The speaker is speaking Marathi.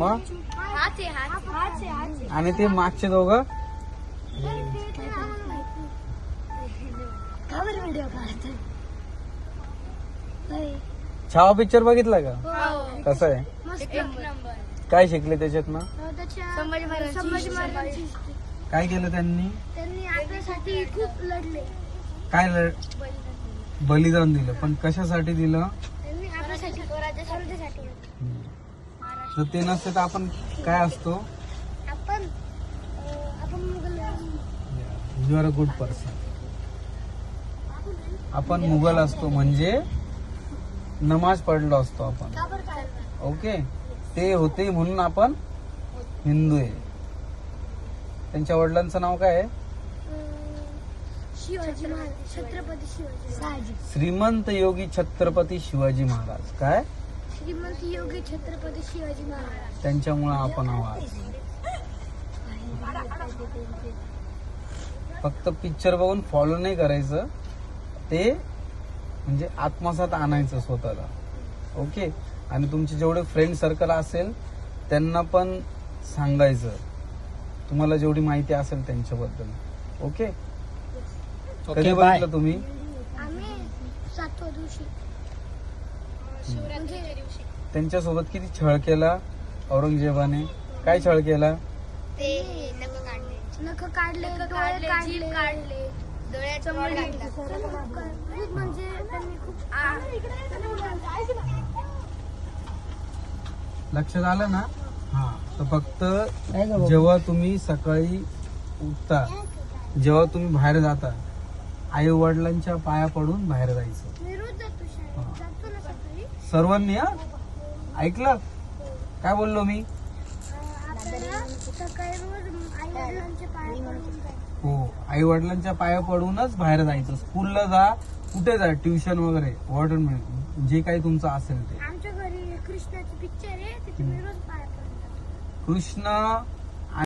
मग हाच आहे. आणि ते मागचे दोघं छावा पिक्चर बघितला का? कसं आहे? एक नंबर. काय शिकले त्याच्यातनं? संभाजी महाराजांची काय केलं त्यांनी? त्यांनी आपल्यासाठी खूप लढले. काय बलिदान दिलं, पण कशासाठी दिलं? त्यांनी आपल्यासाठी स्वराज्यासाठी. जर ते नसते तर आपण काय असतो? आपण Mughal. You are a good person. आपण मुघल असतो म्हणजे नमाज पडलो असतो आपण. ओके, ते होते म्हणून आपण हिंदू आहे. त्यांच्या वडिलांचं नाव काय आहे? शिवाजी महाराज. छत्रपती शिवाजी. श्रीमंत योगी छत्रपती शिवाजी महाराज. काय? श्रीमंत योगी छत्रपती शिवाजी महाराज. त्यांच्यामुळे आपण आवाज. फक्त पिक्चर बघून फॉलो नाही करायचं, ते म्हणजे आत्मसात आणायचं स्वतःला. ओके, आणि तुमचे जेवढे फ्रेंड सर्कल असेल त्यांना पण सांगायचं, तुम्हाला जेवढी माहिती असेल त्यांच्याबद्दल. ओके, कधी बघितलं तुम्ही? आम्ही 7व्या दिवशी. शिवरात्रीच्या दिवशी. त्यांच्यासोबत किती छळ केला औरंगजेबाने? काय छळ केला? ते नख काढले, डोळे काढले, डोळ्याचा मोड घातला. म्हणजे त्यांनी खूप लक्षात आलं ना? हा, तर फक्त जेव्हा तुम्ही सकाळी उठता, जेव्हा तुम्ही बाहेर जाता, आई वडिलांच्या पाया पडून बाहेर जायचं. मी रोज जातो शाळेत. जातो ना सकाळी. सर्वांनी. हा, ऐकलं काय बोललो मी? आपल्याला सकाळी रोज आई वडिलांच्या पाया पडून जायचं. हो, आई वडिलांच्या पाया पडूनच बाहेर जायचं. स्कूलला जा, कुठे जा, ट्युशन वगैरे, वॉर्डन जे काही तुमचं असेल ते. आमच्या घरी कृष्णाची पिक्चर आहे, तिथे मी रोज पाया पडून जातो. कृष्ण